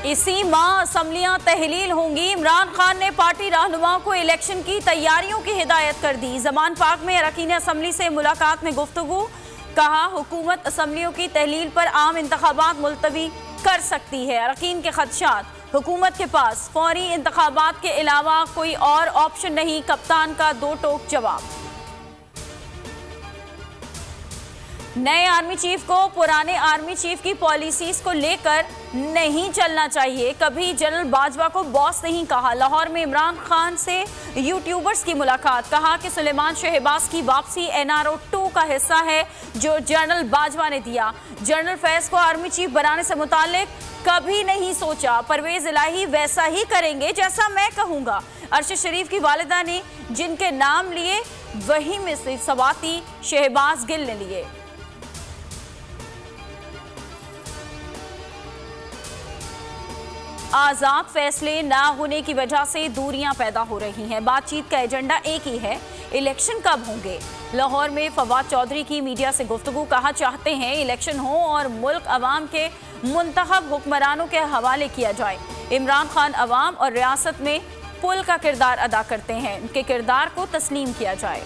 इसी माह असम्बलियां तहलील होंगी। इमरान खान ने पार्टी रहनुमाओं को इलेक्शन की तैयारियों की हिदायत कर दी। जमान पार्क में अरकान असम्बली से मुलाकात में गुफ्तगू। कहा, हुकूमत असम्बलियों की तहलील पर आम इंतखाबात मुलतवी कर सकती है। अरकान के खदशात, हुकूमत के पास फौरी इंतखाबात के अलावा कोई और ऑप्शन नहीं। कप्तान का दो टोक जवाब। नए आर्मी चीफ को पुराने आर्मी चीफ की पॉलिसीज को लेकर नहीं चलना चाहिए। कभी जनरल बाजवा को बॉस नहीं कहा। लाहौर में इमरान खान से यूट्यूबर्स की मुलाकात। कहा कि सुलेमान शहबाज की वापसी NRO 2 का हिस्सा है जो जनरल बाजवा ने दिया। जनरल फैज को आर्मी चीफ बनाने से मुतालिक कभी नहीं सोचा। परवेज इलाही वैसा ही करेंगे जैसा मैं कहूंगा। अरशद शरीफ की वालिदा ने जिनके नाम लिए वही में से सवाती शहबाज गिल ने लिए। आजाद फैसले ना होने की वजह से दूरियां पैदा हो रही हैं। बातचीत का एजेंडा एक ही है, इलेक्शन कब होंगे। लाहौर में फवाद चौधरी की मीडिया से गुफ्तगू। कहा, चाहते हैं इलेक्शन हो और मुल्क अवाम के मुंतखब हुक्मरानों के हवाले किया जाए। इमरान खान अवाम और रियासत में पुल का किरदार अदा करते हैं, उनके किरदार को तस्लीम किया जाए।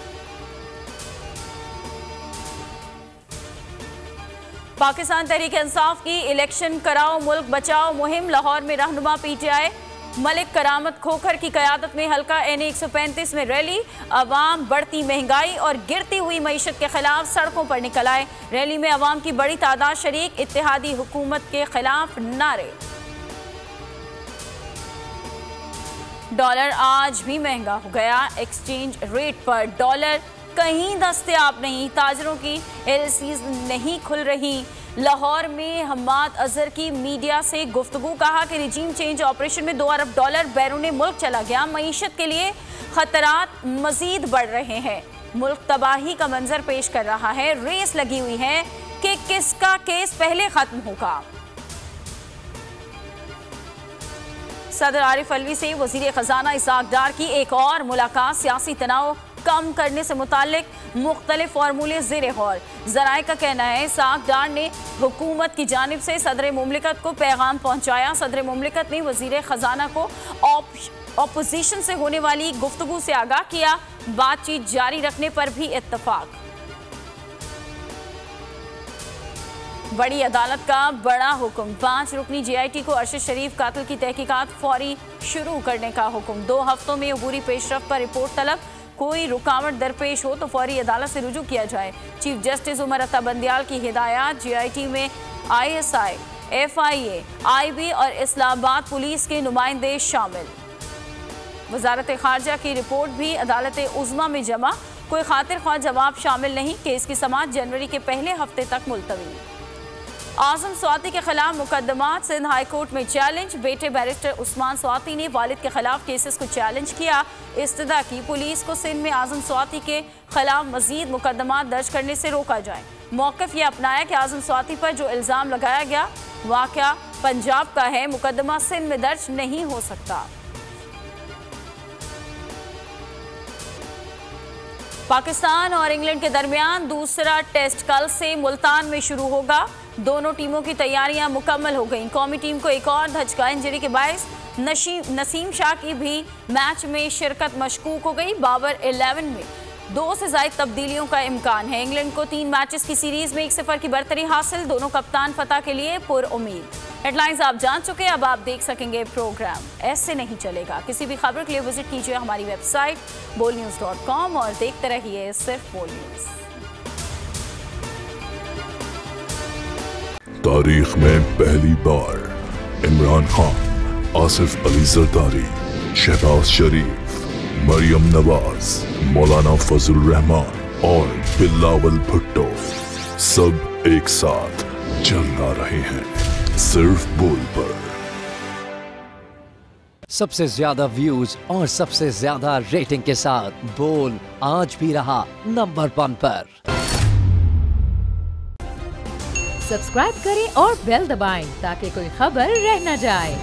पाकिस्तान तहरीक इंसाफ की इलेक्शन कराओ मुल्क बचाओ मुहिम। लाहौर में रहनुमा PTI मलिक करामत खोखर की क़यादत में हल्का NA 135 में रैली। अवाम बढ़ती महंगाई और गिरती हुई मईशत के खिलाफ सड़कों पर निकल आए। रैली में अवाम की बड़ी तादाद शरीक। इत्तेहादी हुकूमत के खिलाफ नारे। डॉलर आज भी महंगा हो गया। एक्सचेंज रेट पर डॉलर कहीं दस्तयाब नहीं। ताजरों की LCs नहीं खुल रही। लाहौर में हम्माद अजहर की मीडिया से गुफ्तगू। कहा कि रिजीम चेंज ऑपरेशन में $2 अरब बैरून मुल्क चला गया। मईशत के लिए खतरात मजीद बढ़ रहे हैं। मुल्क तबाही का मंजर पेश कर रहा है। रेस लगी हुई है कि किसका केस पहले खत्म होगा। सदर आरिफ अलवी से वजीर खजाना इसाक डार की एक और मुलाकात। सियासी तनाव कम करने से मुतालिक मुख्तलिफ फार्मूले ज़ेरे गौर। ज़राए का कहना है इसाक डार ने हुकूमत की जानिब से सदर मुमलिकत को पैगाम पहुँचाया। सदर मुमलिकत ने वजीर खजाना को ऑपोजिशन से होने वाली गुफ्तगू से आगाह किया। बातचीत जारी रखने पर भी इत्तफाक। बड़ी अदालत का बड़ा हुक्म। 5 रुकनी JIT को अरशद शरीफ कातिल की तहकीकात फौरी शुरू करने का हुक्म। 2 हफ्तों में अबूरी पेशरफ पर रिपोर्ट तलब। कोई रुकावट दरपेश हो तो फौरी अदालत से रुजू किया जाए। चीफ जस्टिस उमर अता बंदियाल की हिदायत। JIT में ISI, FIA, IB और इस्लामाबाद पुलिस के नुमाइंदे शामिल। वजारत खारजा की रिपोर्ट भी अदालत उज़्मा में जमा। कोई खातिर ख्वाह जवाब शामिल नहीं। केस की समाअत जनवरी के पहले हफ्ते तक मुलतवी। आजम स्वाति के खिलाफ मुकदमात। सिंध हाई कोर्ट में चैलेंज। बेटे बैरिस्टर उस्मान स्वाति ने वालिद के खिलाफ केसेस को चैलेंज किया। इस्तदा की पुलिस को सिंध में आजम स्वाति के खिलाफ मजीद मुकदमात दर्ज करने से रोका जाए। मौक़िफ़ यह अपनाया कि आजम स्वाति पर जो इल्ज़ाम लगाया गया वाक़या पंजाब का है, मुकदमा सिंध में दर्ज नहीं हो सकता। पाकिस्तान और इंग्लैंड के दरमियान दूसरा टेस्ट कल से मुल्तान में शुरू होगा। दोनों टीमों की तैयारियां मुकम्मल हो गईं। कौमी टीम को एक और धचका इंजरी के बायस नसीम शाह की भी मैच में शिरकत मशकूक हो गई। बाबर 11 में 2 से ज़ायद तब्दीलियों का इम्कान है। इंग्लैंड को 3 मैचेस की सीरीज में 1-0 की बरतरी हासिल। दोनों कप्तान फतह के लिए पुरउम्मीद। हेडलाइंस आप जान चुके, अब आप देख सकेंगे प्रोग्राम। ऐसे नहीं चलेगा। किसी भी खबर के लिए विजिट कीजिए हमारी वेबसाइट bolnews.com और देखते रहिए सिर्फ बोल न्यूज़। तारीख में पहली बार इमरान खान, आसिफ अली जरदारी, शहबाज शरीफ, मरियम नवाज, मौलाना फजल रहमान और बिलावल भुट्टो सब एक साथ चल रहे हैं सिर्फ बोल पर। सबसे ज्यादा व्यूज और सबसे ज्यादा रेटिंग के साथ बोल आज भी रहा नंबर 1 पर। सब्सक्राइब करें और बेल दबाएं ताकि कोई खबर रह न जाए।